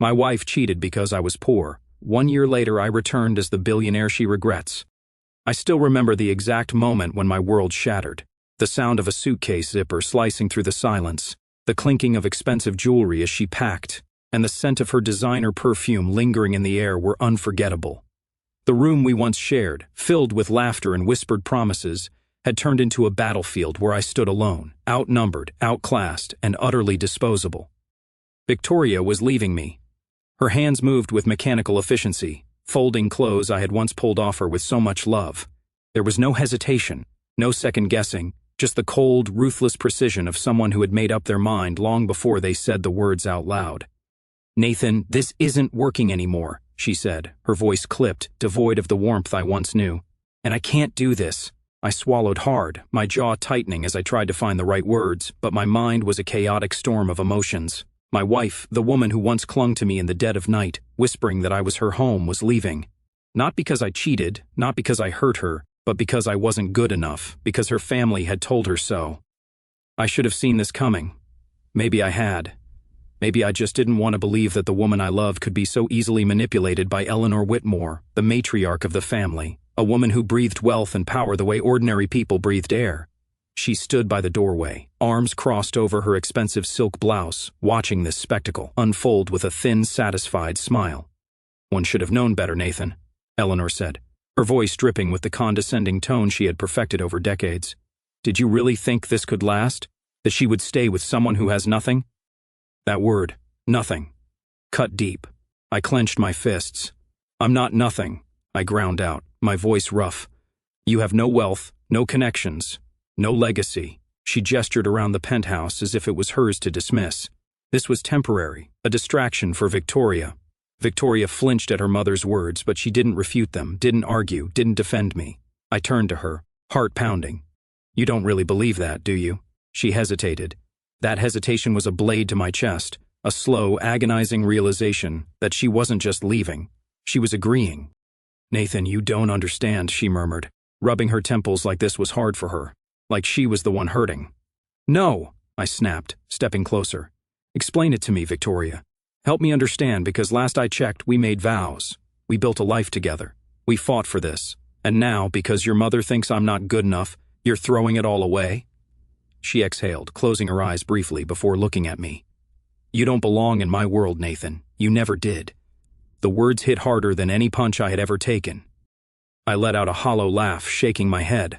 My wife cheated because I was poor. 1 year later, I returned as the billionaire she regrets. I still remember the exact moment when my world shattered. The sound of a suitcase zipper slicing through the silence, the clinking of expensive jewelry as she packed, and the scent of her designer perfume lingering in the air were unforgettable. The room we once shared, filled with laughter and whispered promises, had turned into a battlefield where I stood alone, outnumbered, outclassed, and utterly disposable. Victoria was leaving me. Her hands moved with mechanical efficiency, folding clothes I had once pulled off her with so much love. There was no hesitation, no second-guessing, just the cold, ruthless precision of someone who had made up their mind long before they said the words out loud. "Nathan, this isn't working anymore," she said, her voice clipped, devoid of the warmth I once knew. "And I can't do this." I swallowed hard, my jaw tightening as I tried to find the right words, but my mind was a chaotic storm of emotions. My wife, the woman who once clung to me in the dead of night, whispering that I was her home, was leaving. Not because I cheated, not because I hurt her, but because I wasn't good enough, because her family had told her so. I should have seen this coming. Maybe I had. Maybe I just didn't want to believe that the woman I loved could be so easily manipulated by Eleanor Whitmore, the matriarch of the family, a woman who breathed wealth and power the way ordinary people breathed air. She stood by the doorway, arms crossed over her expensive silk blouse, watching this spectacle unfold with a thin, satisfied smile. "One should have known better, Nathan," Eleanor said, her voice dripping with the condescending tone she had perfected over decades. "Did you really think this could last? That she would stay with someone who has nothing?" That word, nothing, cut deep. I clenched my fists. "I'm not nothing," I ground out, my voice rough. "You have no wealth, no connections, no legacy." She gestured around the penthouse as if it was hers to dismiss. This was temporary, a distraction for Victoria. Victoria flinched at her mother's words, but she didn't refute them, didn't argue, didn't defend me. I turned to her, heart pounding. "You don't really believe that, do you?" She hesitated. That hesitation was a blade to my chest, a slow, agonizing realization that she wasn't just leaving. She was agreeing. "Nathan, you don't understand," she murmured, rubbing her temples like this was hard for her, like she was the one hurting. "No," I snapped, stepping closer. "Explain it to me, Victoria. Help me understand, because last I checked, we made vows. We built a life together. We fought for this. And now, because your mother thinks I'm not good enough, you're throwing it all away?" She exhaled, closing her eyes briefly before looking at me. "You don't belong in my world, Nathan. You never did." The words hit harder than any punch I had ever taken. I let out a hollow laugh, shaking my head.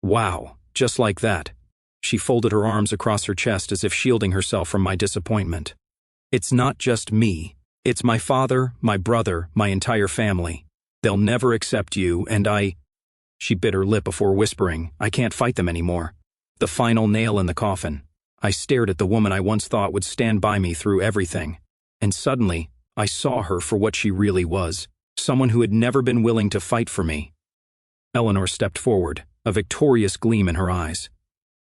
"Wow, just like that." She folded her arms across her chest as if shielding herself from my disappointment. "It's not just me. It's my father, my brother, my entire family. They'll never accept you, and I—" She bit her lip before whispering, "I can't fight them anymore." The final nail in the coffin. I stared at the woman I once thought would stand by me through everything. And suddenly, I saw her for what she really was, someone who had never been willing to fight for me. Eleanor stepped forward, a victorious gleam in her eyes.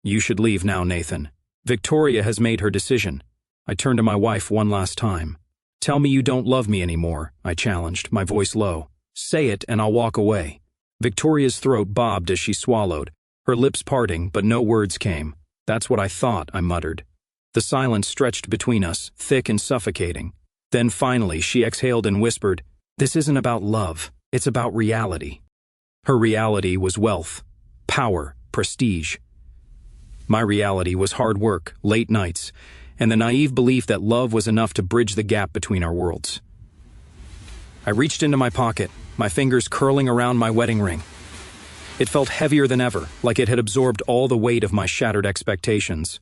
"You should leave now, Nathan. Victoria has made her decision." I turned to my wife one last time. "Tell me you don't love me anymore," I challenged, my voice low. "Say it and I'll walk away." Victoria's throat bobbed as she swallowed, her lips parting, but no words came. "That's what I thought," I muttered. The silence stretched between us, thick and suffocating. Then finally she exhaled and whispered, "This isn't about love, it's about reality." Her reality was wealth, power, prestige. My reality was hard work, late nights, and the naive belief that love was enough to bridge the gap between our worlds. I reached into my pocket, my fingers curling around my wedding ring. It felt heavier than ever, like it had absorbed all the weight of my shattered expectations.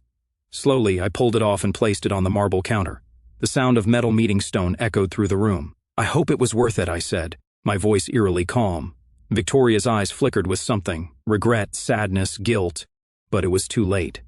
Slowly, I pulled it off and placed it on the marble counter. The sound of metal meeting stone echoed through the room. "I hope it was worth it," I said, my voice eerily calm. Victoria's eyes flickered with something, regret, sadness, guilt, but it was too late.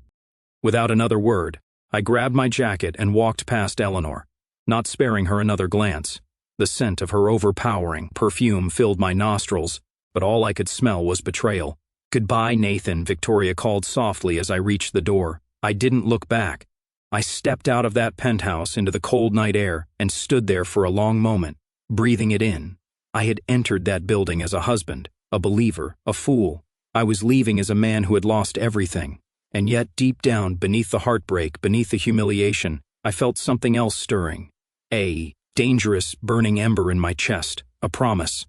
Without another word, I grabbed my jacket and walked past Eleanor, not sparing her another glance. The scent of her overpowering perfume filled my nostrils, but all I could smell was betrayal. "Goodbye, Nathan," Victoria called softly as I reached the door. I didn't look back. I stepped out of that penthouse into the cold night air and stood there for a long moment, breathing it in. I had entered that building as a husband, a believer, a fool. I was leaving as a man who had lost everything. And yet, deep down, beneath the heartbreak, beneath the humiliation, I felt something else stirring. A Dangerous, burning ember in my chest, a promise.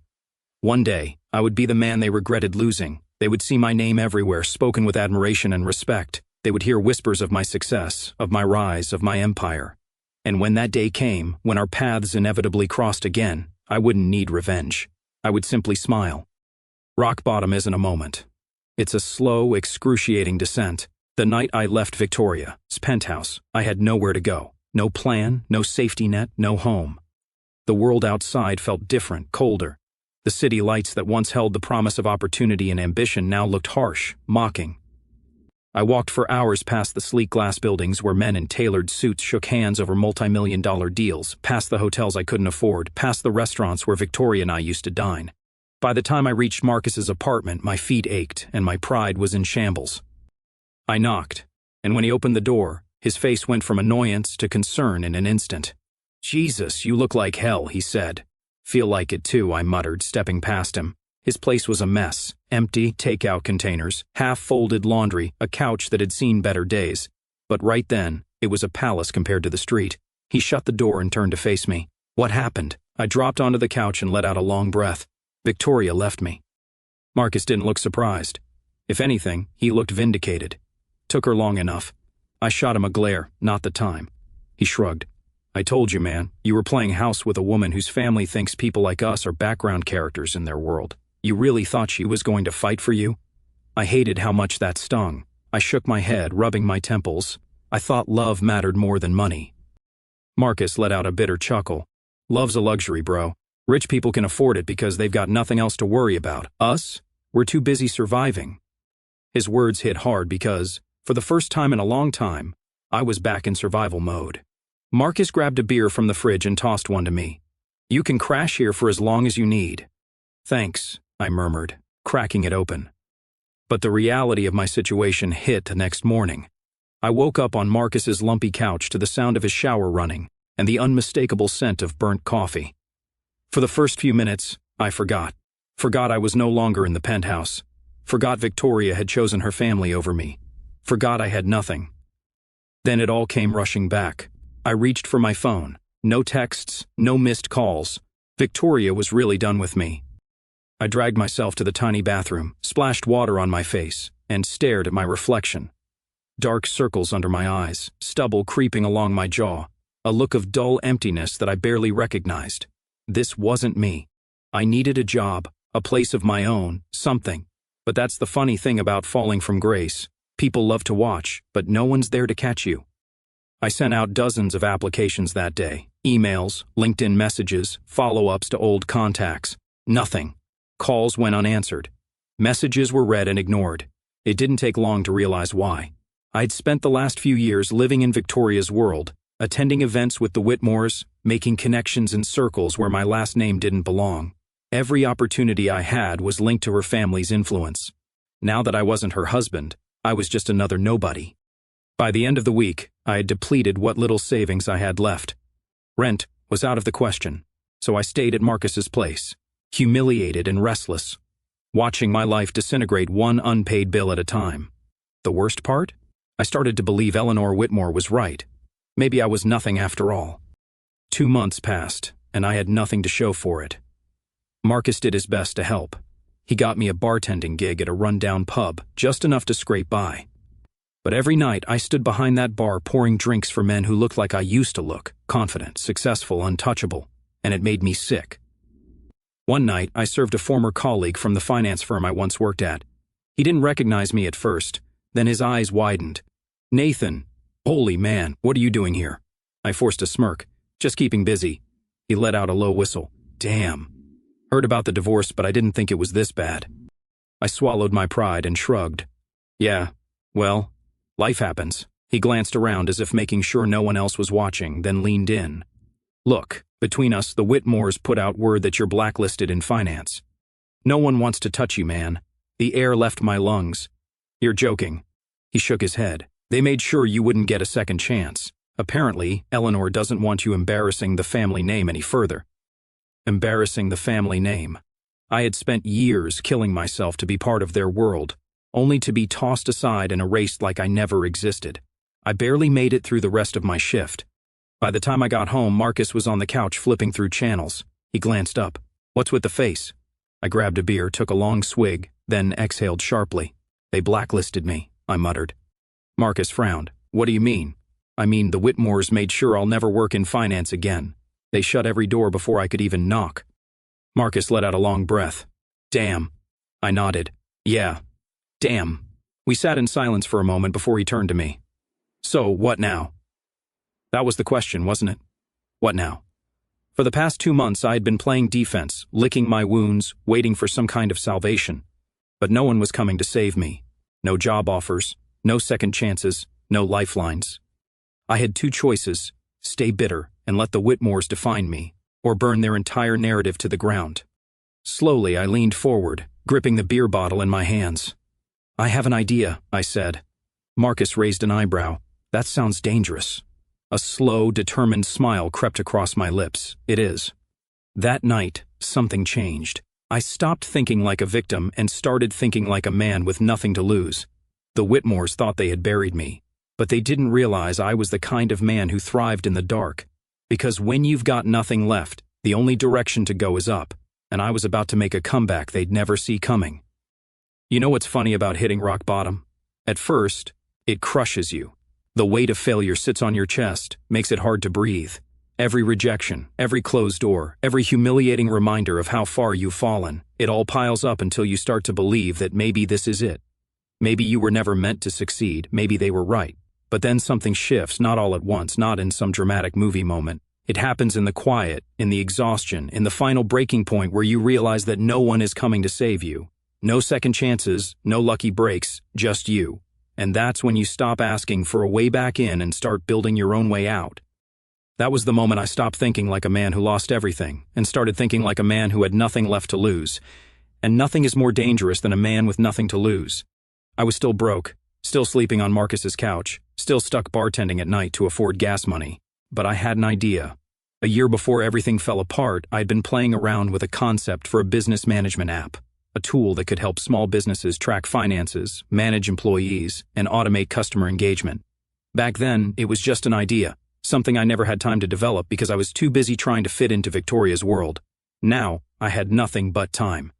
One day, I would be the man they regretted losing. They would see my name everywhere, spoken with admiration and respect. They would hear whispers of my success, of my rise, of my empire. And when that day came, when our paths inevitably crossed again, I wouldn't need revenge. I would simply smile. Rock bottom isn't a moment. It's a slow, excruciating descent. The night I left Victoria's penthouse, I had nowhere to go. No plan, no safety net, no home. The world outside felt different, colder. The city lights that once held the promise of opportunity and ambition now looked harsh, mocking. I walked for hours past the sleek glass buildings where men in tailored suits shook hands over multi-million-dollar deals, past the hotels I couldn't afford, past the restaurants where Victoria and I used to dine. By the time I reached Marcus's apartment, my feet ached and my pride was in shambles. I knocked, and when he opened the door, his face went from annoyance to concern in an instant. "Jesus, you look like hell," he said. "Feel like it too," I muttered, stepping past him. His place was a mess. Empty takeout containers, half-folded laundry, a couch that had seen better days. But right then, it was a palace compared to the street. He shut the door and turned to face me. What happened? I dropped onto the couch and let out a long breath. Victoria left me. Marcus didn't look surprised. If anything, he looked vindicated. Took her long enough. I shot him a glare, not the time. He shrugged. "I told you, man, you were playing house with a woman whose family thinks people like us are background characters in their world. You really thought she was going to fight for you?" I hated how much that stung. I shook my head, rubbing my temples. I thought love mattered more than money. Marcus let out a bitter chuckle. "Love's a luxury, bro. Rich people can afford it because they've got nothing else to worry about. Us? We're too busy surviving." His words hit hard because, for the first time in a long time, I was back in survival mode. Marcus grabbed a beer from the fridge and tossed one to me. "You can crash here for as long as you need." "Thanks," I murmured, cracking it open. But the reality of my situation hit the next morning. I woke up on Marcus's lumpy couch to the sound of his shower running and the unmistakable scent of burnt coffee. For the first few minutes, I forgot. Forgot I was no longer in the penthouse. Forgot Victoria had chosen her family over me. Forgot I had nothing. Then it all came rushing back. I reached for my phone. No texts, no missed calls. Victoria was really done with me. I dragged myself to the tiny bathroom, splashed water on my face, and stared at my reflection. Dark circles under my eyes, stubble creeping along my jaw, a look of dull emptiness that I barely recognized. This wasn't me. I needed a job, a place of my own, something. But that's the funny thing about falling from grace. People love to watch, but no one's there to catch you. I sent out dozens of applications that day. Emails, LinkedIn messages, follow-ups to old contacts. Nothing. Calls went unanswered. Messages were read and ignored. It didn't take long to realize why. I'd spent the last few years living in Victoria's world, attending events with the Whitmores, making connections in circles where my last name didn't belong. Every opportunity I had was linked to her family's influence. Now that I wasn't her husband, I was just another nobody. By the end of the week, I had depleted what little savings I had left. Rent was out of the question, so I stayed at Marcus's place, humiliated and restless, watching my life disintegrate one unpaid bill at a time. The worst part? I started to believe Eleanor Whitmore was right. Maybe I was nothing after all. 2 months passed, and I had nothing to show for it. Marcus did his best to help. He got me a bartending gig at a rundown pub, just enough to scrape by. But every night I stood behind that bar pouring drinks for men who looked like I used to look, confident, successful, untouchable, and it made me sick. One night I served a former colleague from the finance firm I once worked at. He didn't recognize me at first, then his eyes widened. "Nathan, holy man, what are you doing here?" I forced a smirk. "Just keeping busy." He let out a low whistle. "Damn. Heard about the divorce, but I didn't think it was this bad." I swallowed my pride and shrugged. "Yeah, well, life happens." He glanced around as if making sure no one else was watching, then leaned in. "Look, between us, the Whitmores put out word that you're blacklisted in finance. No one wants to touch you, man. The air left my lungs." "You're joking." He shook his head. "They made sure you wouldn't get a second chance. Apparently, Eleanor doesn't want you embarrassing the family name any further." Embarrassing the family name. I had spent years killing myself to be part of their world, only to be tossed aside and erased like I never existed. I barely made it through the rest of my shift. By the time I got home, Marcus was on the couch flipping through channels. He glanced up. "What's with the face?" I grabbed a beer, took a long swig, then exhaled sharply. "They blacklisted me," I muttered. Marcus frowned. "What do you mean?" "I mean, the Whitmores made sure I'll never work in finance again. They shut every door before I could even knock." Marcus let out a long breath. "Damn." I nodded. "Yeah. Damn." We sat in silence for a moment before he turned to me. "So, what now?" That was the question, wasn't it? What now? For the past 2 months, I had been playing defense, licking my wounds, waiting for some kind of salvation. But no one was coming to save me. No job offers, no second chances, no lifelines. I had 2 choices: stay bitter and let the Whitmores define me, or burn their entire narrative to the ground. Slowly, I leaned forward, gripping the beer bottle in my hands. "I have an idea," I said. Marcus raised an eyebrow. "That sounds dangerous." A slow, determined smile crept across my lips. "It is." That night, something changed. I stopped thinking like a victim and started thinking like a man with nothing to lose. The Whitmores thought they had buried me, but they didn't realize I was the kind of man who thrived in the dark. Because when you've got nothing left, the only direction to go is up, and I was about to make a comeback they'd never see coming. You know what's funny about hitting rock bottom? At first, it crushes you. The weight of failure sits on your chest, makes it hard to breathe. Every rejection, every closed door, every humiliating reminder of how far you've fallen, it all piles up until you start to believe that maybe this is it. Maybe you were never meant to succeed, maybe they were right. But then something shifts, not all at once, not in some dramatic movie moment. It happens in the quiet, in the exhaustion, in the final breaking point where you realize that no one is coming to save you. No second chances, no lucky breaks, just you. And that's when you stop asking for a way back in and start building your own way out. That was the moment I stopped thinking like a man who lost everything and started thinking like a man who had nothing left to lose. And nothing is more dangerous than a man with nothing to lose. I was still broke, still sleeping on Marcus's couch, still stuck bartending at night to afford gas money. But I had an idea. A year before everything fell apart, I'd been playing around with a concept for a business management app. A tool that could help small businesses track finances, manage employees, and automate customer engagement. Back then, it was just an idea, something I never had time to develop because I was too busy trying to fit into Victoria's world. Now, I had nothing but time.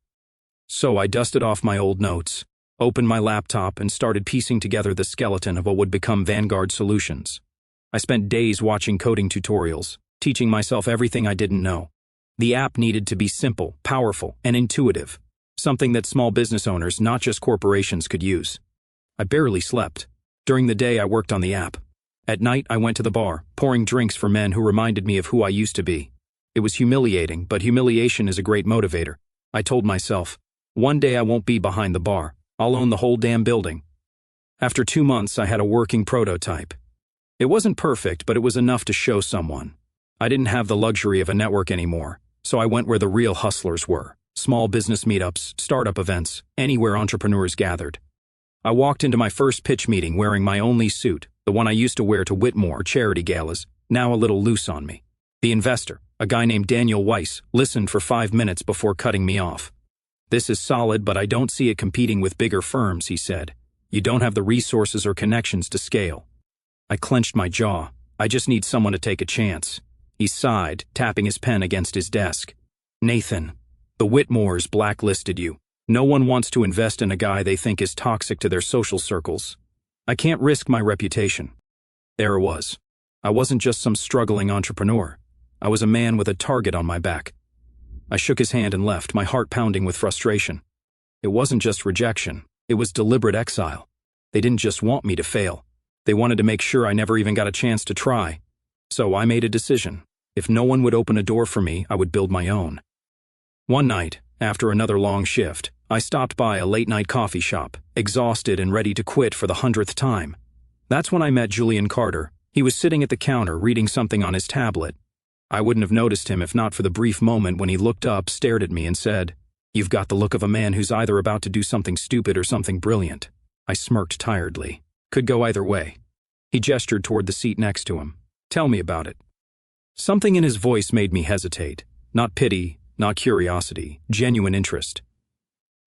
So I dusted off my old notes, opened my laptop, and started piecing together the skeleton of what would become Vanguard Solutions. I spent days watching coding tutorials, teaching myself everything I didn't know. The app needed to be simple, powerful, and intuitive. Something that small business owners, not just corporations, could use. I barely slept. During the day, I worked on the app. At night, I went to the bar, pouring drinks for men who reminded me of who I used to be. It was humiliating, but humiliation is a great motivator. I told myself, one day I won't be behind the bar. I'll own the whole damn building. After 2 months, I had a working prototype. It wasn't perfect, but it was enough to show someone. I didn't have the luxury of a network anymore, so I went where the real hustlers were. Small business meetups, startup events, anywhere entrepreneurs gathered. I walked into my first pitch meeting wearing my only suit, the one I used to wear to Whitmore charity galas, now a little loose on me. The investor, a guy named Daniel Weiss, listened for 5 minutes before cutting me off. "This is solid, but I don't see it competing with bigger firms," he said. "You don't have the resources or connections to scale." I clenched my jaw. "I just need someone to take a chance." He sighed, tapping his pen against his desk. "Nathan, the Whitmores blacklisted you. No one wants to invest in a guy they think is toxic to their social circles. I can't risk my reputation." There it was. I wasn't just some struggling entrepreneur. I was a man with a target on my back. I shook his hand and left, my heart pounding with frustration. It wasn't just rejection. It was deliberate exile. They didn't just want me to fail. They wanted to make sure I never even got a chance to try. So I made a decision. If no one would open a door for me, I would build my own. One night, after another long shift, I stopped by a late-night coffee shop, exhausted and ready to quit for the 100th time. That's when I met Julian Carter. He was sitting at the counter reading something on his tablet. I wouldn't have noticed him if not for the brief moment when he looked up, stared at me, and said, "You've got the look of a man who's either about to do something stupid or something brilliant." I smirked tiredly. Could go either way. He gestured toward the seat next to him. "Tell me about it." Something in his voice made me hesitate. Not pity, not curiosity, genuine interest.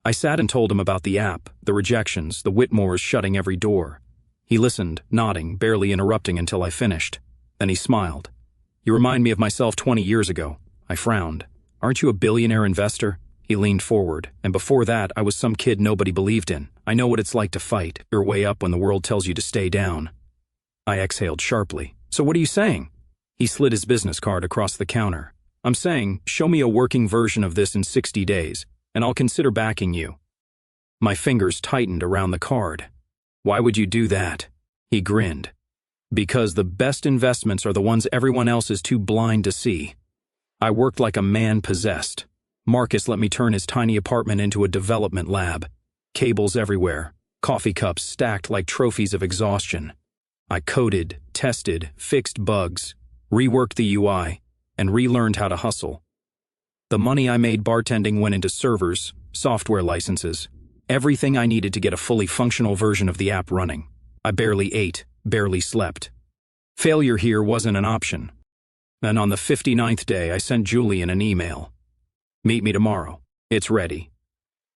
I sat and told him about the app, the rejections, the Whitmores shutting every door. He listened, nodding, barely interrupting until I finished. Then he smiled. You remind me of myself 20 years ago. I frowned. Aren't you a billionaire investor? He leaned forward, and before that, I was some kid nobody believed in. I know what it's like to fight your way up when the world tells you to stay down. I exhaled sharply. So what are you saying? He slid his business card across the counter. I'm saying, show me a working version of this in 60 days, and I'll consider backing you. My fingers tightened around the card. Why would you do that? He grinned. Because the best investments are the ones everyone else is too blind to see. I worked like a man possessed. Marcus let me turn his tiny apartment into a development lab. Cables everywhere, coffee cups stacked like trophies of exhaustion. I coded, tested, fixed bugs, reworked the UI, and relearned how to hustle. The money I made bartending went into servers, software licenses, everything I needed to get a fully functional version of the app running. I barely ate, barely slept. Failure here wasn't an option. And on the 59th day, I sent Julian an email. Meet me tomorrow. It's ready.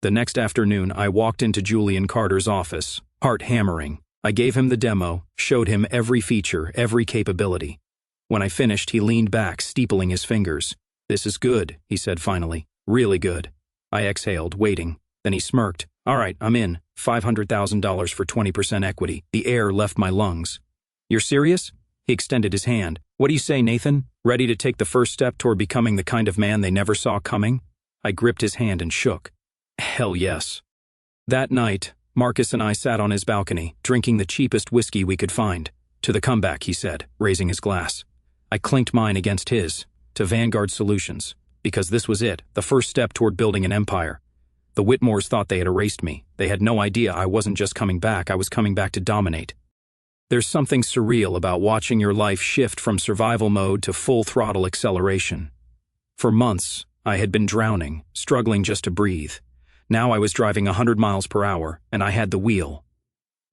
The next afternoon, I walked into Julian Carter's office, heart hammering. I gave him the demo, showed him every feature, every capability. When I finished, he leaned back, steepling his fingers. This is good, he said finally. Really good. I exhaled, waiting. Then he smirked. All right, I'm in. $500,000 for 20% equity. The air left my lungs. You're serious? He extended his hand. What do you say, Nathan? Ready to take the first step toward becoming the kind of man they never saw coming? I gripped his hand and shook. Hell yes. That night, Marcus and I sat on his balcony, drinking the cheapest whiskey we could find. To the comeback, he said, raising his glass. I clinked mine against his. To Vanguard Solutions. Because this was it, the first step toward building an empire. The Whitmores thought they had erased me. They had no idea I wasn't just coming back, I was coming back to dominate. There's something surreal about watching your life shift from survival mode to full-throttle acceleration. For months, I had been drowning, struggling just to breathe. Now I was driving 100 miles per hour, and I had the wheel.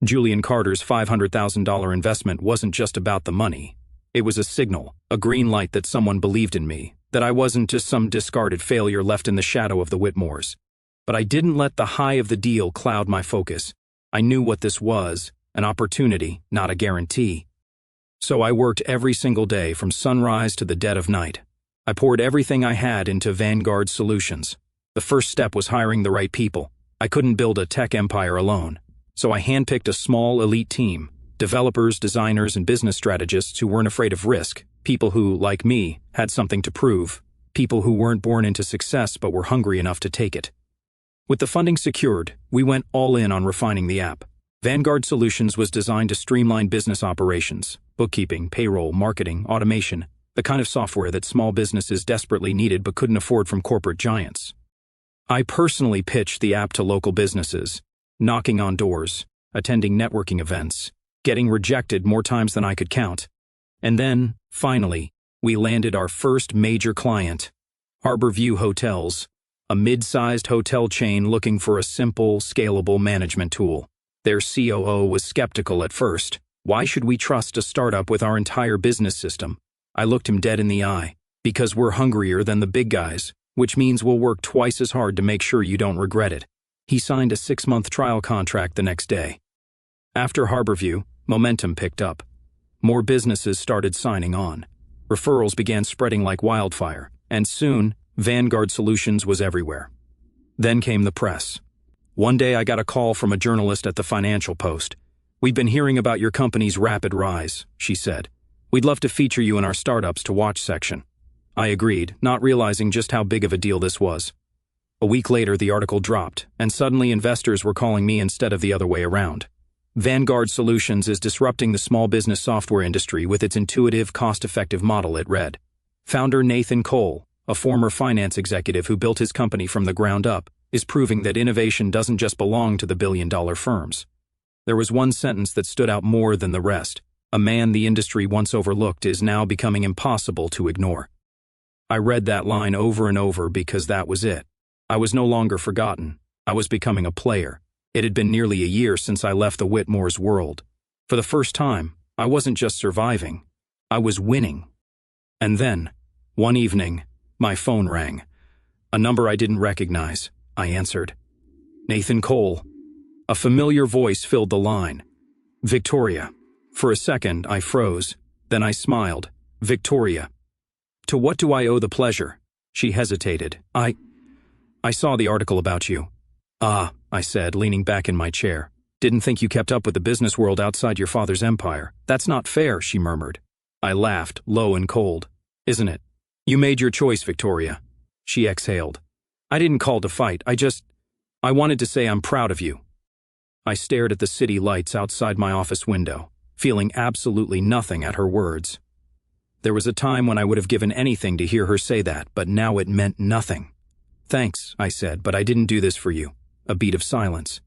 Julian Carter's $500,000 investment wasn't just about the money. It was a signal, a green light that someone believed in me, that I wasn't just some discarded failure left in the shadow of the Whitmores. But I didn't let the high of the deal cloud my focus. I knew what this was. An opportunity, not a guarantee. So I worked every single day from sunrise to the dead of night. I poured everything I had into Vanguard Solutions. The first step was hiring the right people. I couldn't build a tech empire alone. So I handpicked a small elite team, developers, designers, and business strategists who weren't afraid of risk, people who, like me, had something to prove, people who weren't born into success but were hungry enough to take it. With the funding secured, we went all in on refining the app. Vanguard Solutions was designed to streamline business operations, bookkeeping, payroll, marketing, automation, the kind of software that small businesses desperately needed but couldn't afford from corporate giants. I personally pitched the app to local businesses, knocking on doors, attending networking events, getting rejected more times than I could count. And then, finally, we landed our first major client, Harborview Hotels, a mid-sized hotel chain looking for a simple, scalable management tool. Their COO was skeptical at first. Why should we trust a startup with our entire business system? I looked him dead in the eye. Because we're hungrier than the big guys, which means we'll work twice as hard to make sure you don't regret it. He signed a 6-month trial contract the next day. After Harborview, momentum picked up. More businesses started signing on. Referrals began spreading like wildfire, and soon, Vanguard Solutions was everywhere. Then came the press. One day I got a call from a journalist at the Financial Post. We've been hearing about your company's rapid rise, she said. We'd love to feature you in our startups to watch section. I agreed, not realizing just how big of a deal this was. A week later, the article dropped, and suddenly investors were calling me instead of the other way around. Vanguard Solutions is disrupting the small business software industry with its intuitive, cost-effective model, it read. Founder Nathan Cole, a former finance executive who built his company from the ground up, is proving that innovation doesn't just belong to the billion-dollar firms. There was one sentence that stood out more than the rest. A man the industry once overlooked is now becoming impossible to ignore. I read that line over and over because that was it. I was no longer forgotten. I was becoming a player. It had been nearly a year since I left the Whitmores' world. For the first time, I wasn't just surviving. I was winning. And then, one evening, my phone rang. A number I didn't recognize. I answered. Nathan Cole. A familiar voice filled the line. Victoria. For a second, I froze. Then I smiled. Victoria. To what do I owe the pleasure? She hesitated. I saw the article about you. Ah, I said, leaning back in my chair. Didn't think you kept up with the business world outside your father's empire. That's not fair, she murmured. I laughed, low and cold. Isn't it? You made your choice, Victoria. She exhaled. I didn't call to fight, I wanted to say I'm proud of you. I stared at the city lights outside my office window, feeling absolutely nothing at her words. There was a time when I would have given anything to hear her say that, but now it meant nothing. Thanks, I said, but I didn't do this for you. A beat of silence.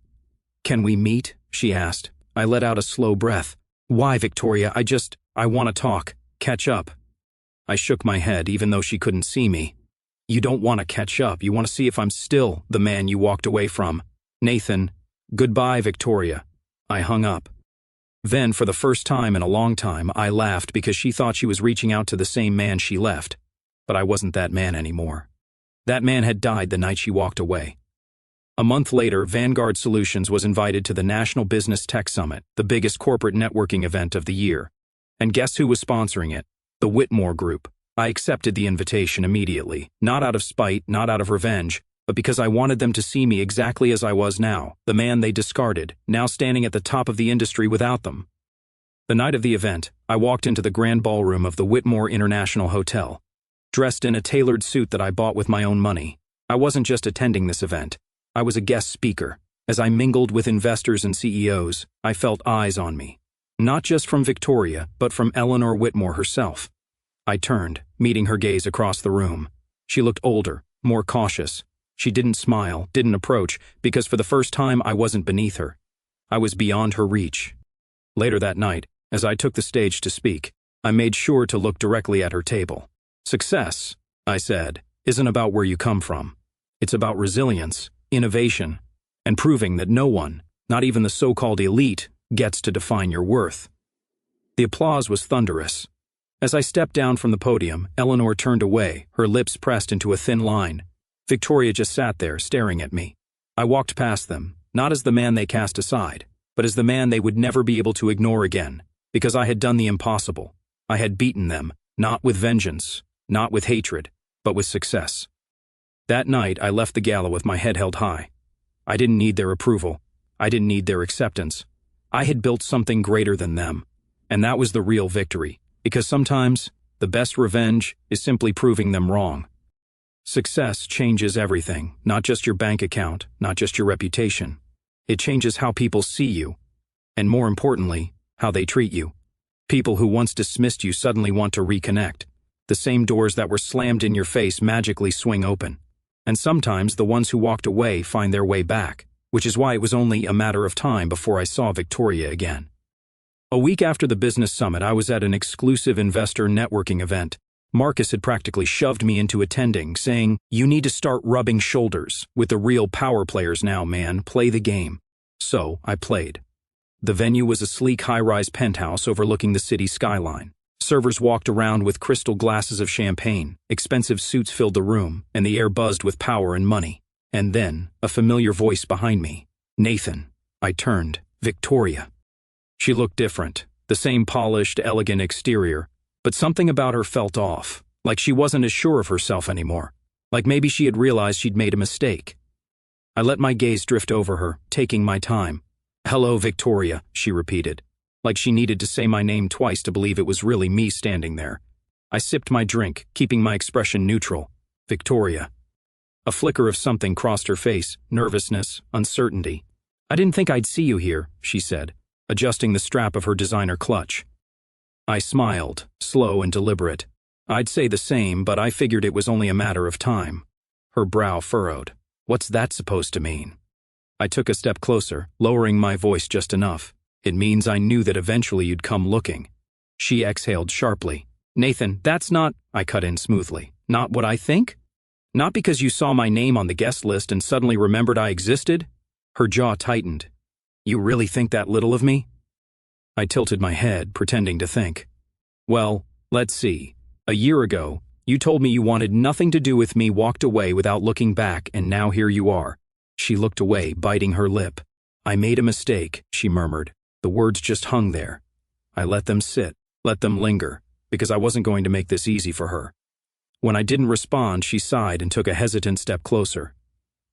Can we meet? She asked. I let out a slow breath. Why, Victoria? I want to talk. Catch up. I shook my head, even though she couldn't see me. You don't want to catch up. You want to see if I'm still the man you walked away from. Nathan. Goodbye, Victoria. I hung up. Then, for the first time in a long time, I laughed because she thought she was reaching out to the same man she left. But I wasn't that man anymore. That man had died the night she walked away. A month later, Vanguard Solutions was invited to the National Business Tech Summit, the biggest corporate networking event of the year. And guess who was sponsoring it? The Whitmore Group. I accepted the invitation immediately, not out of spite, not out of revenge, but because I wanted them to see me exactly as I was now, the man they discarded, now standing at the top of the industry without them. The night of the event, I walked into the grand ballroom of the Whitmore International Hotel, dressed in a tailored suit that I bought with my own money. I wasn't just attending this event. I was a guest speaker. As I mingled with investors and CEOs, I felt eyes on me. Not just from Victoria, but from Eleanor Whitmore herself. I turned, meeting her gaze across the room. She looked older, more cautious. She didn't smile, didn't approach, because for the first time I wasn't beneath her. I was beyond her reach. Later that night, as I took the stage to speak, I made sure to look directly at her table. Success, I said, isn't about where you come from. It's about resilience, innovation, and proving that no one, not even the so-called elite, gets to define your worth. The applause was thunderous. As I stepped down from the podium, Eleanor turned away, her lips pressed into a thin line. Victoria just sat there, staring at me. I walked past them, not as the man they cast aside, but as the man they would never be able to ignore again, because I had done the impossible. I had beaten them, not with vengeance, not with hatred, but with success. That night, I left the gala with my head held high. I didn't need their approval. I didn't need their acceptance. I had built something greater than them, and that was the real victory, because sometimes the best revenge is simply proving them wrong. Success changes everything, not just your bank account, not just your reputation. It changes how people see you, and more importantly, how they treat you. People who once dismissed you suddenly want to reconnect. The same doors that were slammed in your face magically swing open. And sometimes the ones who walked away find their way back, which is why it was only a matter of time before I saw Victoria again. A week after the business summit, I was at an exclusive investor networking event. Marcus had practically shoved me into attending, saying, "You need to start rubbing shoulders with the real power players now, man. Play the game." So, I played. The venue was a sleek high-rise penthouse overlooking the city skyline. Servers walked around with crystal glasses of champagne, expensive suits filled the room, and the air buzzed with power and money. And then, a familiar voice behind me. "Nathan." I turned. "Victoria." She looked different, the same polished, elegant exterior, but something about her felt off, like she wasn't as sure of herself anymore, like maybe she had realized she'd made a mistake. I let my gaze drift over her, taking my time. "Hello, Victoria," she repeated, like she needed to say my name twice to believe it was really me standing there. I sipped my drink, keeping my expression neutral. "Victoria." A flicker of something crossed her face, nervousness, uncertainty. "I didn't think I'd see you here," she said, adjusting the strap of her designer clutch. I smiled, slow and deliberate. I'd say the same, but I figured it was only a matter of time. Her brow furrowed. "What's that supposed to mean?" I took a step closer, lowering my voice just enough. "It means I knew that eventually you'd come looking." She exhaled sharply. "Nathan, that's not," I cut in smoothly, "not what I think? Not because you saw my name on the guest list and suddenly remembered I existed?" Her jaw tightened. "You really think that little of me?" I tilted my head, pretending to think. "Well, let's see. A year ago, you told me you wanted nothing to do with me, walked away without looking back, and now here you are." She looked away, biting her lip. "I made a mistake," she murmured. The words just hung there. I let them sit, let them linger, because I wasn't going to make this easy for her. When I didn't respond, she sighed and took a hesitant step closer.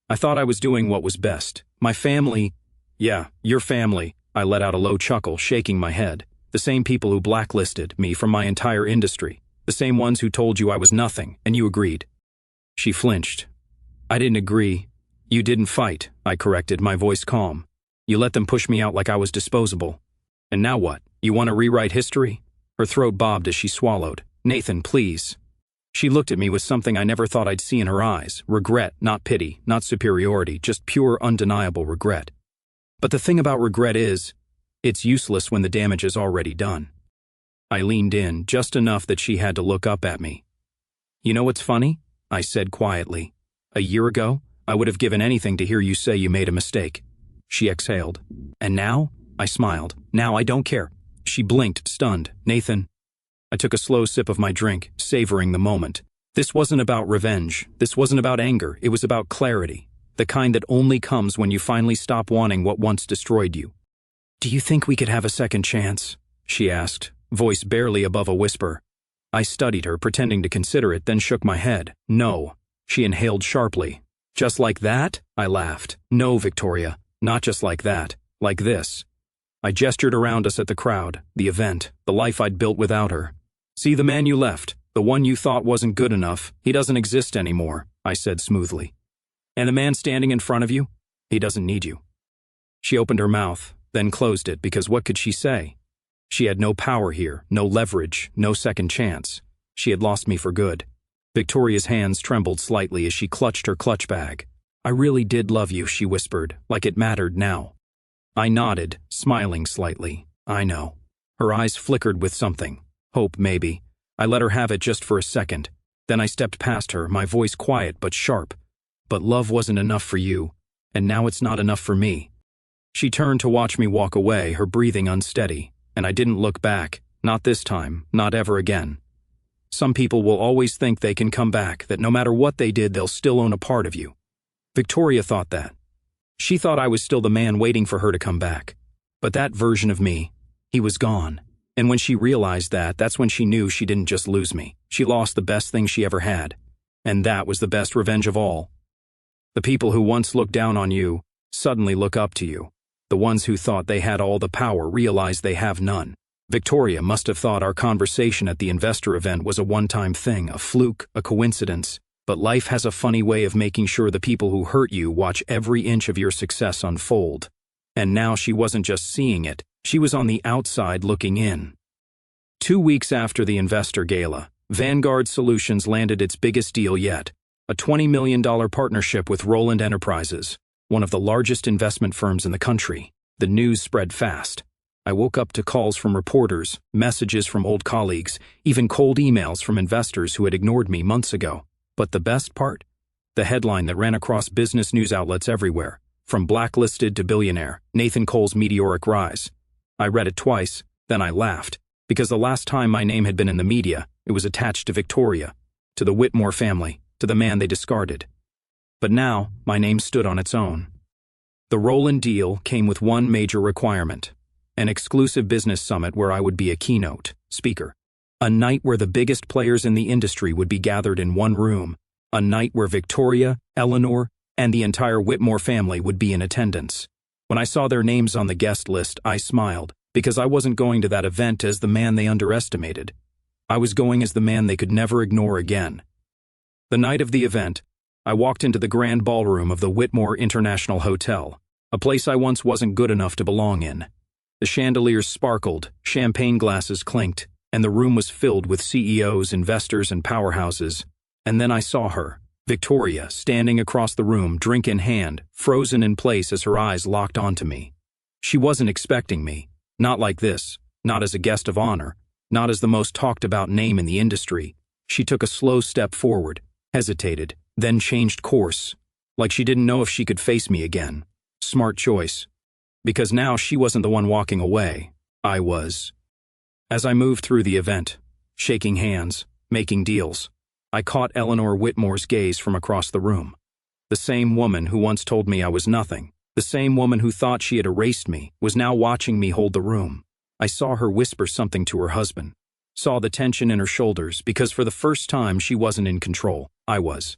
I thought I was doing what was best. My family— Yeah, your family. I let out a low chuckle, shaking my head. The same people who blacklisted me from my entire industry. The same ones who told you I was nothing, and you agreed. She flinched. I didn't agree. You didn't fight, I corrected, my voice calm. You let them push me out like I was disposable. And now what? You want to rewrite history? Her throat bobbed as she swallowed. Nathan, please. She looked at me with something I never thought I'd see in her eyes. Regret, not pity, not superiority, just pure, undeniable regret. But the thing about regret is, it's useless when the damage is already done. I leaned in, just enough that she had to look up at me. You know what's funny? I said quietly. A year ago, I would have given anything to hear you say you made a mistake. She exhaled. And now? I smiled. Now I don't care. She blinked, stunned. Nathan. I took a slow sip of my drink, savoring the moment. This wasn't about revenge. This wasn't about anger. It was about clarity. The kind that only comes when you finally stop wanting what once destroyed you. Do you think we could have a second chance? She asked, voice barely above a whisper. I studied her, pretending to consider it, then shook my head. No. She inhaled sharply. Just like that? I laughed. No, Victoria. Not just like that. Like this. I gestured around us at the crowd, the event, the life I'd built without her. See the man you left, the one you thought wasn't good enough, he doesn't exist anymore, I said smoothly. And the man standing in front of you, he doesn't need you. She opened her mouth, then closed it, because what could she say? She had no power here, no leverage, no second chance. She had lost me for good. Victoria's hands trembled slightly as she clutched her clutch bag. I really did love you, she whispered, like it mattered now. I nodded, smiling slightly. I know. Her eyes flickered with something. Hope, maybe. I let her have it just for a second. Then I stepped past her, my voice quiet but sharp. But love wasn't enough for you, and now it's not enough for me. She turned to watch me walk away, her breathing unsteady, and I didn't look back. Not this time, not ever again. Some people will always think they can come back, that no matter what they did, they'll still own a part of you. Victoria thought that. She thought I was still the man waiting for her to come back. But that version of me, he was gone. And when she realized that, that's when she knew she didn't just lose me. She lost the best thing she ever had. And that was the best revenge of all. The people who once looked down on you suddenly look up to you. The ones who thought they had all the power realize they have none. Victoria must have thought our conversation at the investor event was a one-time thing, a fluke, a coincidence. But life has a funny way of making sure the people who hurt you watch every inch of your success unfold. And now she wasn't just seeing it, she was on the outside looking in. 2 weeks after the investor gala, Vanguard Solutions landed its biggest deal yet, a $20 million partnership with Roland Enterprises, one of the largest investment firms in the country. The news spread fast. I woke up to calls from reporters, messages from old colleagues, even cold emails from investors who had ignored me months ago. But the best part? The headline that ran across business news outlets everywhere, from blacklisted to billionaire, Nathan Cole's meteoric rise. I read it twice, then I laughed, because the last time my name had been in the media, it was attached to Victoria, to the Whitmore family, to the man they discarded. But now, my name stood on its own. The Roland deal came with one major requirement, an exclusive business summit where I would be a keynote speaker. A night where the biggest players in the industry would be gathered in one room. A night where Victoria, Eleanor, and the entire Whitmore family would be in attendance. When I saw their names on the guest list, I smiled, because I wasn't going to that event as the man they underestimated. I was going as the man they could never ignore again. The night of the event, I walked into the grand ballroom of the Whitmore International Hotel, a place I once wasn't good enough to belong in. The chandeliers sparkled, champagne glasses clinked, and the room was filled with CEOs, investors, and powerhouses. And then I saw her, Victoria, standing across the room, drink in hand, frozen in place as her eyes locked onto me. She wasn't expecting me, not like this, not as a guest of honor, not as the most talked about name in the industry. She took a slow step forward, hesitated, then changed course, like she didn't know if she could face me again. Smart choice. Because now she wasn't the one walking away, I was. As I moved through the event, shaking hands, making deals, I caught Eleanor Whitmore's gaze from across the room. The same woman who once told me I was nothing, the same woman who thought she had erased me, was now watching me hold the room. I saw her whisper something to her husband. Saw the tension in her shoulders because for the first time she wasn't in control. I was.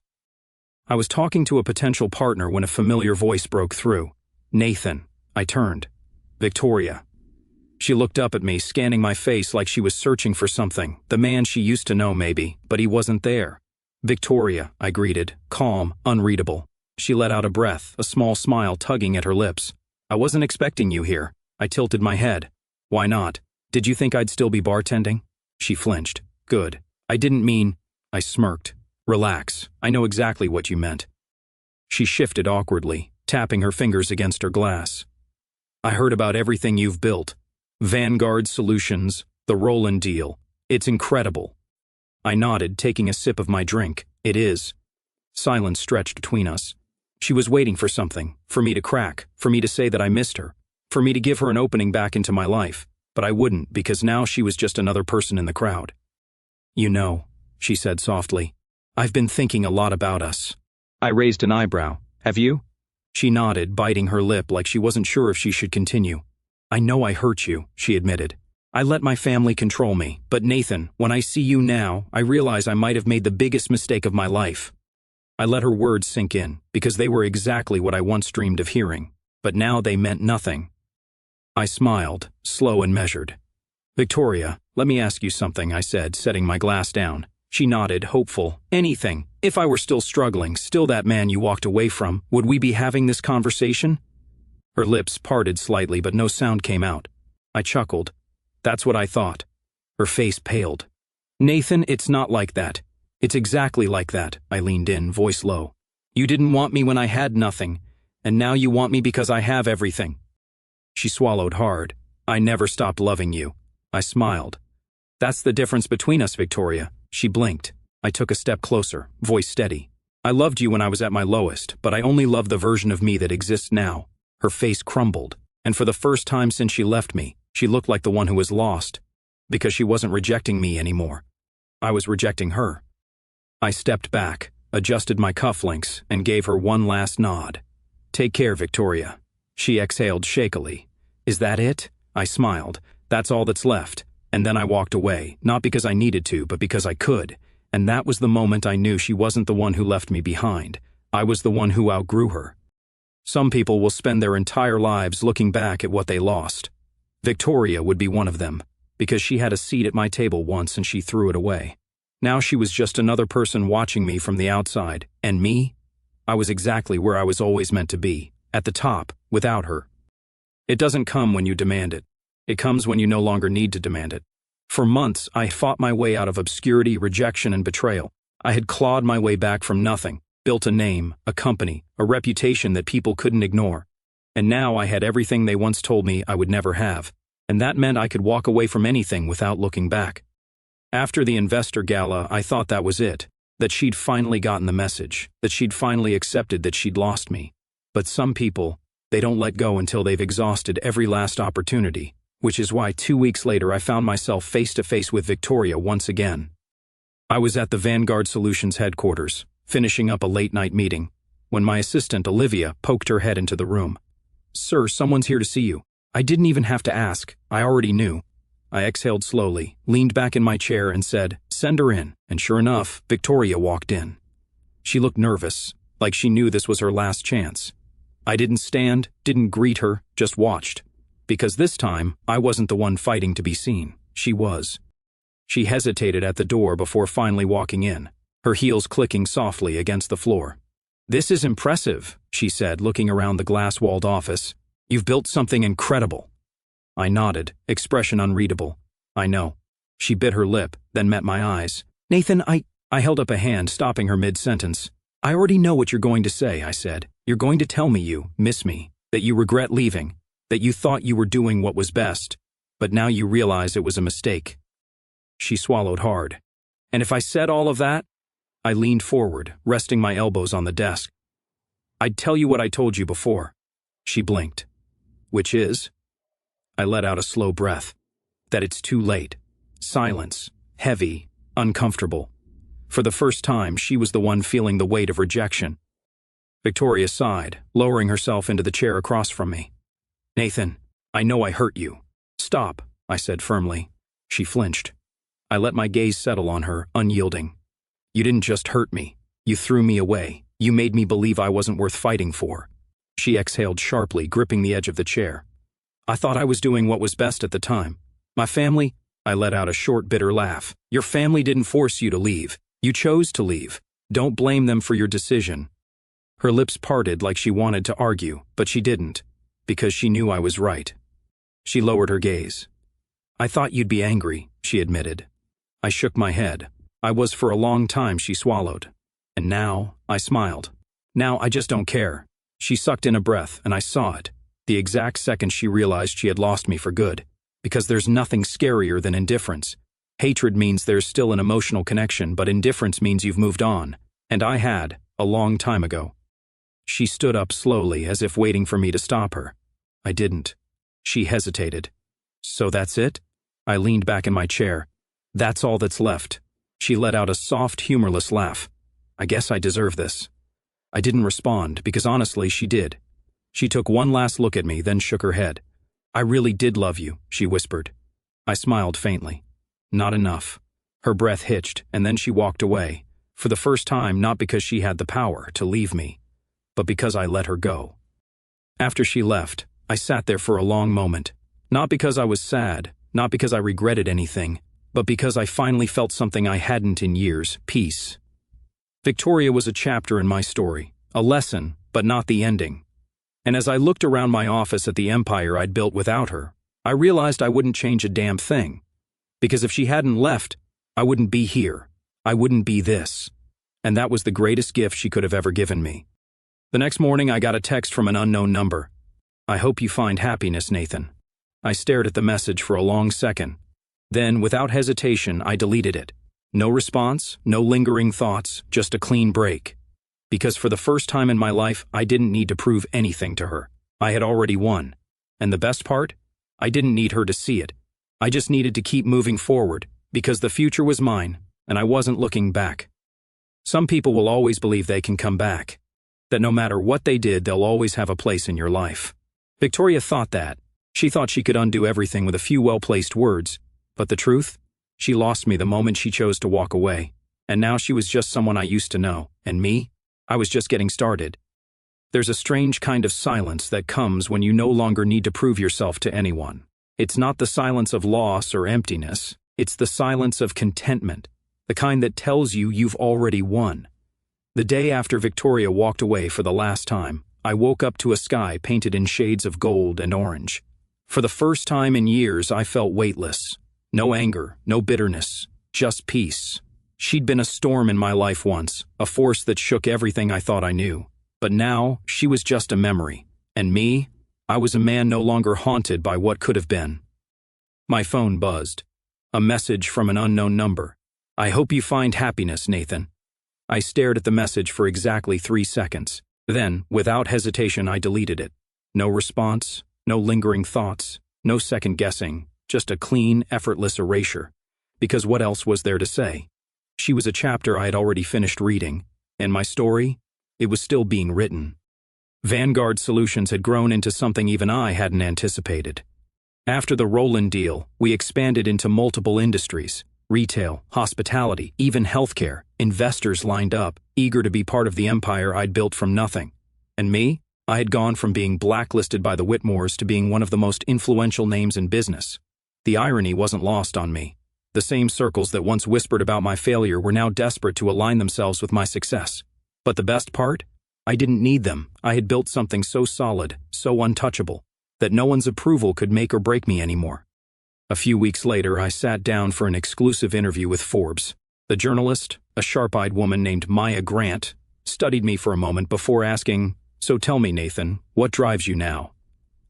I was talking to a potential partner when a familiar voice broke through. Nathan. I turned. Victoria. She looked up at me, scanning my face like she was searching for something, the man she used to know maybe, but he wasn't there. Victoria, I greeted, calm, unreadable. She let out a breath, a small smile tugging at her lips. I wasn't expecting you here. I tilted my head. Why not? Did you think I'd still be bartending? She flinched. Good. I didn't mean... I smirked. Relax. I know exactly what you meant. She shifted awkwardly, tapping her fingers against her glass. I heard about everything you've built. Vanguard Solutions, the Roland deal. It's incredible. I nodded, taking a sip of my drink. It is. Silence stretched between us. She was waiting for something, for me to crack, for me to say that I missed her, for me to give her an opening back into my life, but I wouldn't because now she was just another person in the crowd. You know, she said softly, I've been thinking a lot about us. I raised an eyebrow. Have you? She nodded, biting her lip like she wasn't sure if she should continue. I know I hurt you, she admitted. I let my family control me, but Nathan, when I see you now, I realize I might have made the biggest mistake of my life. I let her words sink in, because they were exactly what I once dreamed of hearing, but now they meant nothing. I smiled, slow and measured. Victoria, let me ask you something, I said, setting my glass down. She nodded, hopeful. Anything. If I were still struggling, still that man you walked away from, would we be having this conversation? Her lips parted slightly, but no sound came out. I chuckled. That's what I thought. Her face paled. Nathan, it's not like that. It's exactly like that, I leaned in, voice low. You didn't want me when I had nothing, and now you want me because I have everything. She swallowed hard. I never stopped loving you. I smiled. That's the difference between us, Victoria. She blinked. I took a step closer, voice steady. I loved you when I was at my lowest, but I only love the version of me that exists now. Her face crumbled, and for the first time since she left me, she looked like the one who was lost, because she wasn't rejecting me anymore. I was rejecting her. I stepped back, adjusted my cufflinks, and gave her one last nod. Take care, Victoria. She exhaled shakily. Is that it? I smiled. That's all that's left. And then I walked away, not because I needed to, but because I could. And that was the moment I knew she wasn't the one who left me behind. I was the one who outgrew her. Some people will spend their entire lives looking back at what they lost. Victoria would be one of them, because she had a seat at my table once and she threw it away. Now she was just another person watching me from the outside, and me? I was exactly where I was always meant to be, at the top, without her. It doesn't come when you demand it. It comes when you no longer need to demand it. For months, I fought my way out of obscurity, rejection, and betrayal. I had clawed my way back from nothing, built a name, a company, a reputation that people couldn't ignore. And now I had everything they once told me I would never have, and that meant I could walk away from anything without looking back. After the investor gala, I thought that was it, that she'd finally gotten the message, that she'd finally accepted that she'd lost me. But some people, they don't let go until they've exhausted every last opportunity, which is why 2 weeks later I found myself face to face with Victoria once again. I was at the Vanguard Solutions headquarters, finishing up a late-night meeting, when my assistant, Olivia, poked her head into the room. Sir, someone's here to see you. I didn't even have to ask. I already knew. I exhaled slowly, leaned back in my chair and said, send her in, and sure enough, Victoria walked in. She looked nervous, like she knew this was her last chance. I didn't stand, didn't greet her, just watched. Because this time, I wasn't the one fighting to be seen. She was. She hesitated at the door before finally walking in, her heels clicking softly against the floor. This is impressive, she said, looking around the glass-walled office. You've built something incredible. I nodded, expression unreadable. I know. She bit her lip, then met my eyes. Nathan, I held up a hand, stopping her mid-sentence. I already know what you're going to say, I said. You're going to tell me you miss me, that you regret leaving, that you thought you were doing what was best, but now you realize it was a mistake. She swallowed hard. And if I said all of that? I leaned forward, resting my elbows on the desk. I'd tell you what I told you before. She blinked. Which is? I let out a slow breath. That it's too late. Silence. Heavy. Uncomfortable. For the first time, she was the one feeling the weight of rejection. Victoria sighed, lowering herself into the chair across from me. Nathan, I know I hurt you. Stop, I said firmly. She flinched. I let my gaze settle on her, unyielding. You didn't just hurt me. You threw me away. You made me believe I wasn't worth fighting for. She exhaled sharply, gripping the edge of the chair. I thought I was doing what was best at the time. My family? I let out a short, bitter laugh. Your family didn't force you to leave. You chose to leave. Don't blame them for your decision. Her lips parted like she wanted to argue, but she didn't, because she knew I was right. She lowered her gaze. I thought you'd be angry, she admitted. I shook my head. I was for a long time, she swallowed. And now, I smiled. Now I just don't care. She sucked in a breath, and I saw it, the exact second she realized she had lost me for good. Because there's nothing scarier than indifference. Hatred means there's still an emotional connection, but indifference means you've moved on. And I had, a long time ago. She stood up slowly, as if waiting for me to stop her. I didn't. She hesitated. So that's it? I leaned back in my chair. That's all that's left. She let out a soft, humorless laugh. I guess I deserve this. I didn't respond, because honestly, she did. She took one last look at me, then shook her head. I really did love you, she whispered. I smiled faintly. Not enough. Her breath hitched, and then she walked away. For the first time, not because she had the power to leave me, but because I let her go. After she left, I sat there for a long moment. Not because I was sad, not because I regretted anything, but because I finally felt something I hadn't in years, peace. Victoria was a chapter in my story, a lesson, but not the ending. And as I looked around my office at the empire I'd built without her, I realized I wouldn't change a damn thing. Because if she hadn't left, I wouldn't be here. I wouldn't be this. And that was the greatest gift she could have ever given me. The next morning, I got a text from an unknown number. I hope you find happiness, Nathan. I stared at the message for a long second. Then, without hesitation, I deleted it. No response, no lingering thoughts, just a clean break. Because for the first time in my life, I didn't need to prove anything to her. I had already won. And the best part? I didn't need her to see it. I just needed to keep moving forward, because the future was mine, and I wasn't looking back. Some people will always believe they can come back. That no matter what they did, they'll always have a place in your life. Victoria thought that. She thought she could undo everything with a few well-placed words. But the truth? She lost me the moment she chose to walk away. And now she was just someone I used to know. And me? I was just getting started. There's a strange kind of silence that comes when you no longer need to prove yourself to anyone. It's not the silence of loss or emptiness. It's the silence of contentment, the kind that tells you you've already won. The day after Victoria walked away for the last time, I woke up to a sky painted in shades of gold and orange. For the first time in years, I felt weightless. No anger, no bitterness, just peace. She'd been a storm in my life once, a force that shook everything I thought I knew. But now, she was just a memory. And me? I was a man no longer haunted by what could have been. My phone buzzed. A message from an unknown number. I hope you find happiness, Nathan. I stared at the message for exactly 3 seconds. Then, without hesitation, I deleted it. No response, no lingering thoughts, no second guessing, just a clean, effortless erasure. Because what else was there to say? She was a chapter I had already finished reading, and my story? It was still being written. Vanguard Solutions had grown into something even I hadn't anticipated. After the Roland deal, we expanded into multiple industries. Retail, hospitality, even healthcare. Investors lined up, eager to be part of the empire I'd built from nothing. And me? I had gone from being blacklisted by the Whitmores to being one of the most influential names in business. The irony wasn't lost on me. The same circles that once whispered about my failure were now desperate to align themselves with my success. But the best part? I didn't need them. I had built something so solid, so untouchable, that no one's approval could make or break me anymore. A few weeks later, I sat down for an exclusive interview with Forbes. The journalist, a sharp-eyed woman named Maya Grant, studied me for a moment before asking, "So tell me, Nathan, what drives you now?"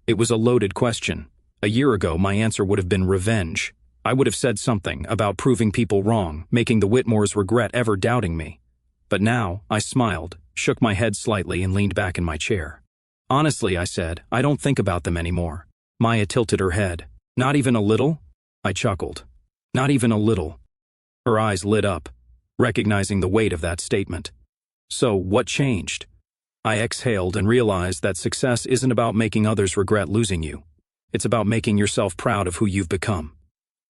It was a loaded question. A year ago, my answer would have been revenge. I would have said something about proving people wrong, making the Whitmores regret ever doubting me. But now, I smiled, shook my head slightly, and leaned back in my chair. Honestly, I said, I don't think about them anymore. Maya tilted her head. Not even a little? I chuckled. Not even a little. Her eyes lit up, recognizing the weight of that statement. So, what changed? I exhaled and realized that success isn't about making others regret losing you. It's about making yourself proud of who you've become.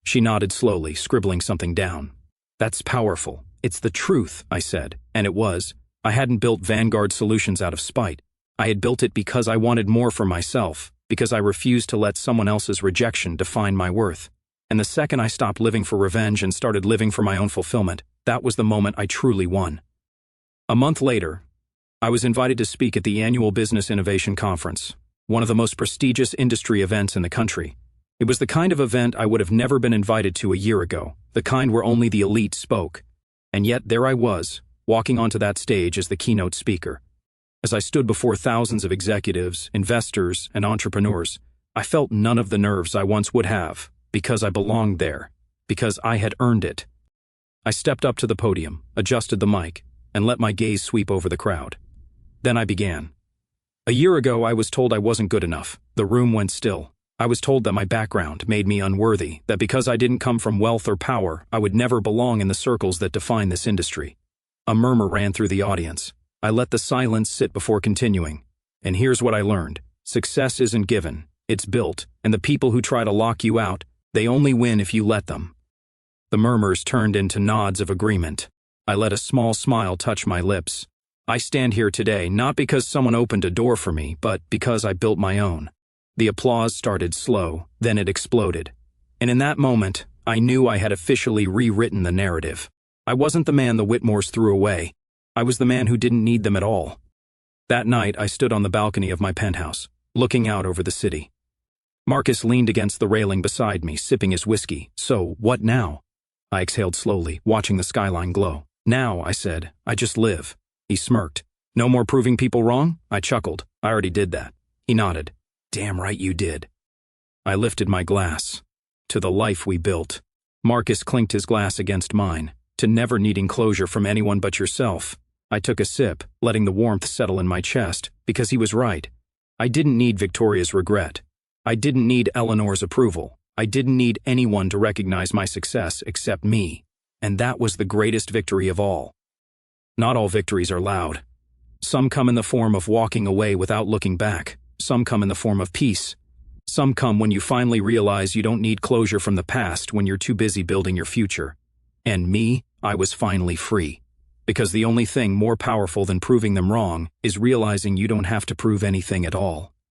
She nodded slowly, scribbling something down. That's powerful. It's the truth, I said, and it was. I hadn't built Vanguard Solutions out of spite. I had built it because I wanted more for myself, because I refused to let someone else's rejection define my worth. And the second I stopped living for revenge and started living for my own fulfillment, that was the moment I truly won. A month later, I was invited to speak at the annual Business Innovation Conference, one of the most prestigious industry events in the country. It was the kind of event I would have never been invited to a year ago, the kind where only the elite spoke. And yet there I was, walking onto that stage as the keynote speaker. As I stood before thousands of executives, investors, and entrepreneurs, I felt none of the nerves I once would have, because I belonged there, because I had earned it. I stepped up to the podium, adjusted the mic, and let my gaze sweep over the crowd. Then I began. A year ago, I was told I wasn't good enough. The room went still. I was told that my background made me unworthy, that because I didn't come from wealth or power, I would never belong in the circles that define this industry. A murmur ran through the audience. I let the silence sit before continuing. And here's what I learned. Success isn't given, it's built, and the people who try to lock you out, they only win if you let them. The murmurs turned into nods of agreement. I let a small smile touch my lips. I stand here today not because someone opened a door for me, but because I built my own. The applause started slow, then it exploded. And in that moment, I knew I had officially rewritten the narrative. I wasn't the man the Whitmores threw away. I was the man who didn't need them at all. That night, I stood on the balcony of my penthouse, looking out over the city. Marcus leaned against the railing beside me, sipping his whiskey. So, what now? I exhaled slowly, watching the skyline glow. Now, I said, I just live. He smirked. No more proving people wrong? I chuckled. I already did that. He nodded. Damn right you did. I lifted my glass. To the life we built. Marcus clinked his glass against mine. To never needing closure from anyone but yourself. I took a sip, letting the warmth settle in my chest, because he was right. I didn't need Victoria's regret. I didn't need Eleanor's approval. I didn't need anyone to recognize my success except me. And that was the greatest victory of all. Not all victories are loud. Some come in the form of walking away without looking back. Some come in the form of peace. Some come when you finally realize you don't need closure from the past when you're too busy building your future. And me, I was finally free. Because the only thing more powerful than proving them wrong is realizing you don't have to prove anything at all.